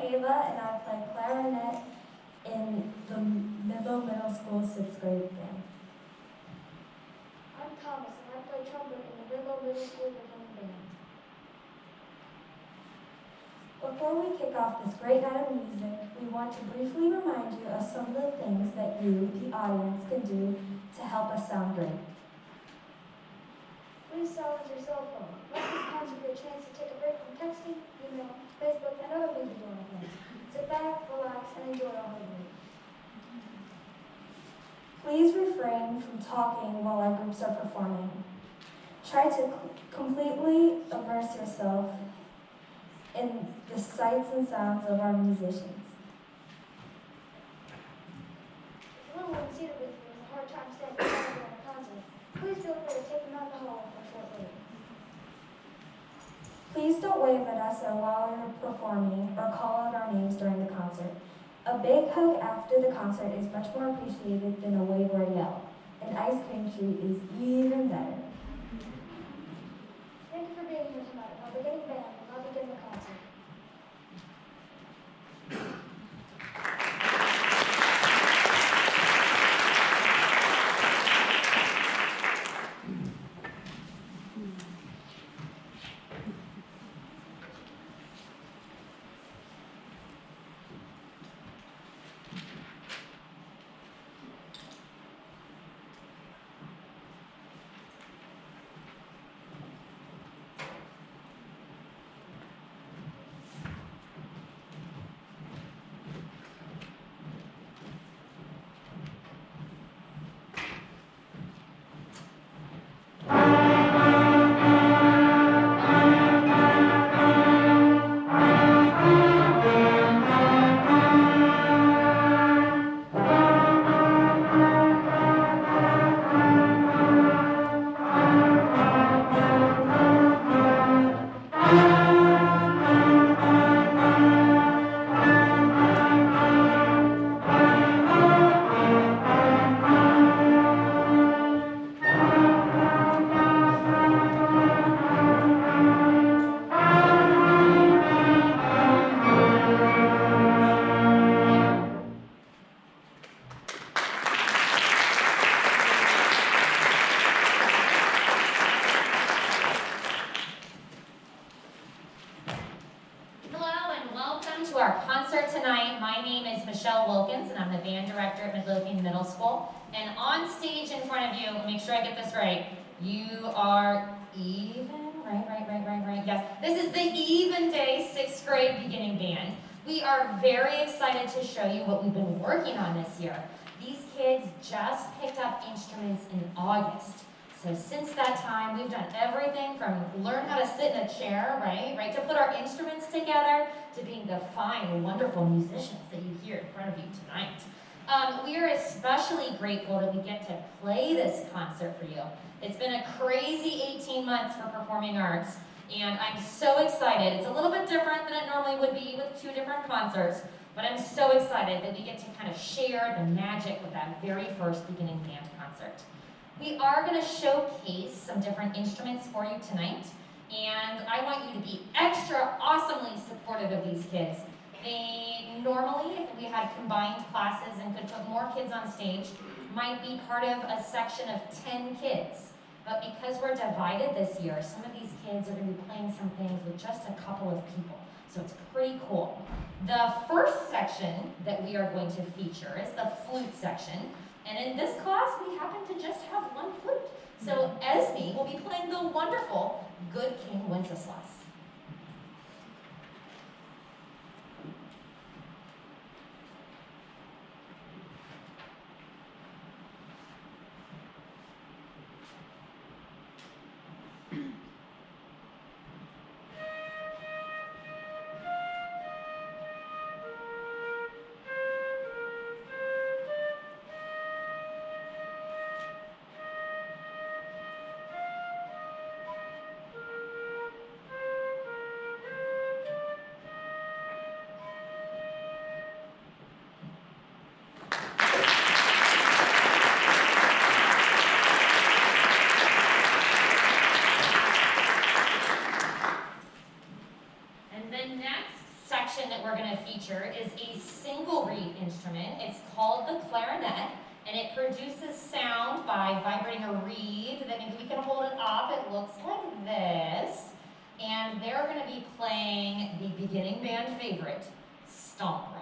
Ava, and I play clarinet in the middle school 6th grade band. I'm Thomas, and I play trumpet in the middle school beginning band. Before we kick off this great night of music, we want to briefly remind you of some of the things that you, the audience, can do to help us sound great. Please silence your cell phone. Let this concert be a chance to take a break from texting, email, Facebook, and other things we do on our phones. Sit back, relax, and enjoy our whole week. Please refrain from talking while our groups are performing. Try to completely immerse yourself in the sights and sounds of our musicians. If a little one seated with you has a hard time standing still during a concert, please feel free to take them out the hall for a short break. Please don't wave at us while we're performing or call out our names during the concert. A big hug after the concert is much more appreciated than a wave or a yell. An ice cream treat is even better. Thank you for being here tonight. Our beginning band will now begin the concert. Middle School, and on stage in front of you, make sure I get this right, you are even, right, yes, this is the Even Day 6th grade beginning band. We are very excited to show you what we've been working on this year. These kids just picked up instruments in August. So since that time, we've done everything from learn how to sit in a chair, right, to put our instruments together, to being the fine, wonderful musicians that you hear in front of you tonight. We are especially grateful that we get to play this concert for you. It's been a crazy 18 months for performing arts, and I'm so excited. It's a little bit different than it normally would be with 2 different concerts, but I'm so excited that we get to kind of share the magic with that very first beginning band concert. We are going to showcase some different instruments for you tonight, and I want you to be extra awesomely supportive of these kids. They normally, if we had combined classes and could put more kids on stage, might be part of a section of 10 kids. But because we're divided this year, some of these kids are going to be playing some things with just a couple of people. So it's pretty cool. The first section that we are going to feature is the flute section. And in this class, we happen to just have 1 flute. So Esme will be playing the wonderful Good King Wenceslas. that we're going to feature is a single reed instrument. It's called the clarinet, and it produces sound by vibrating a reed. That means we can hold it up. It looks like this. And they're going to be playing the beginning band favorite, Stomp Rock.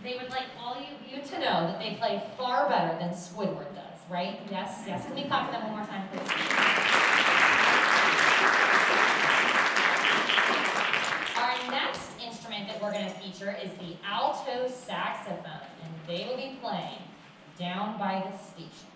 They would like all of you to know that they play far better than Squidward does, right? Yes, yes. Can we clap for them one more time, please? Our next instrument that we're going to feature is the alto saxophone, and they will be playing Down by the Station.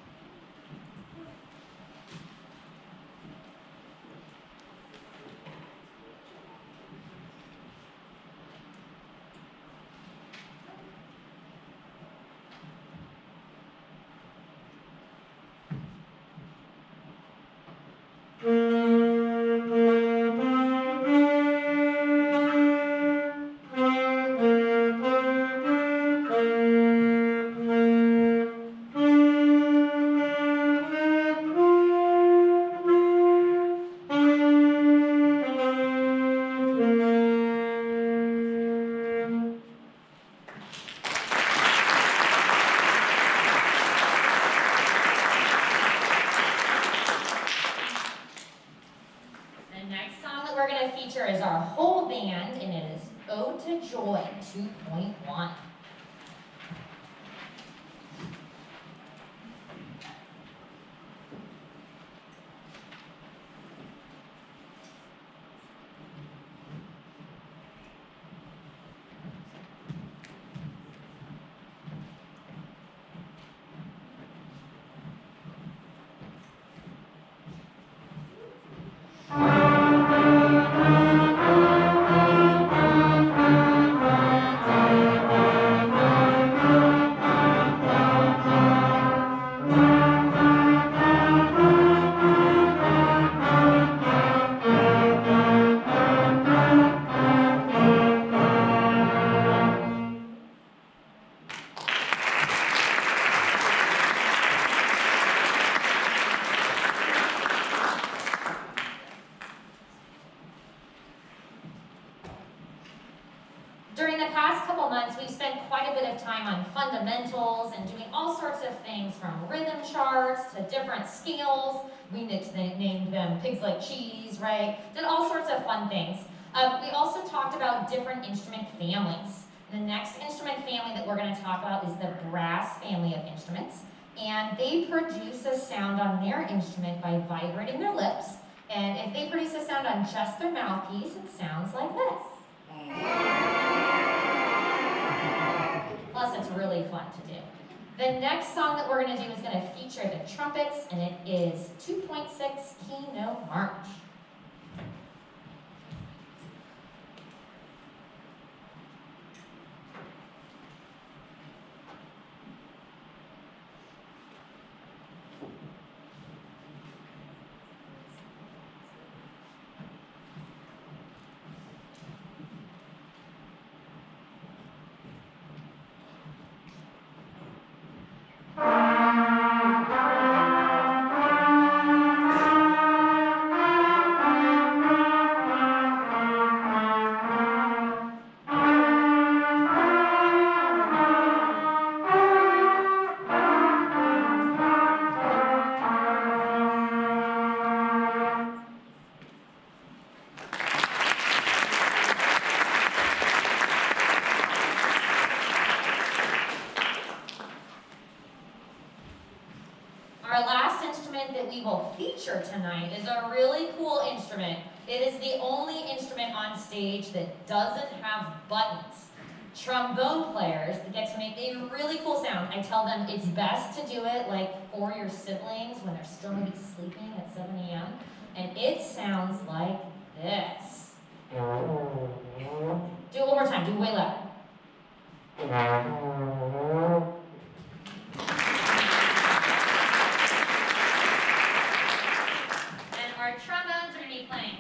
We're going to feature is our whole band, and it is Ode to Joy 2.1. During the past couple months, we've spent quite a bit of time on fundamentals and doing all sorts of things from rhythm charts to different scales. We named them Pigs Like Cheese, right? Did all sorts of fun things. We also talked about different instrument families. The next instrument family that we're going to talk about is the brass family of instruments. And they produce a sound on their instrument by vibrating their lips. And if they produce a sound on just their mouthpiece, it sounds like this. Plus, it's really fun to do. The next song that we're going to do is going to feature the trumpets, and it is 2.6 Key Note March. tonight is a really cool instrument. It is the only instrument on stage that doesn't have buttons. Trombone players get to make a really cool sound. I tell them it's best to do it like for your siblings when they're still maybe sleeping at 7 a.m. And it sounds like this. Do it one more time, do it way loud. And our trombones are going to be playing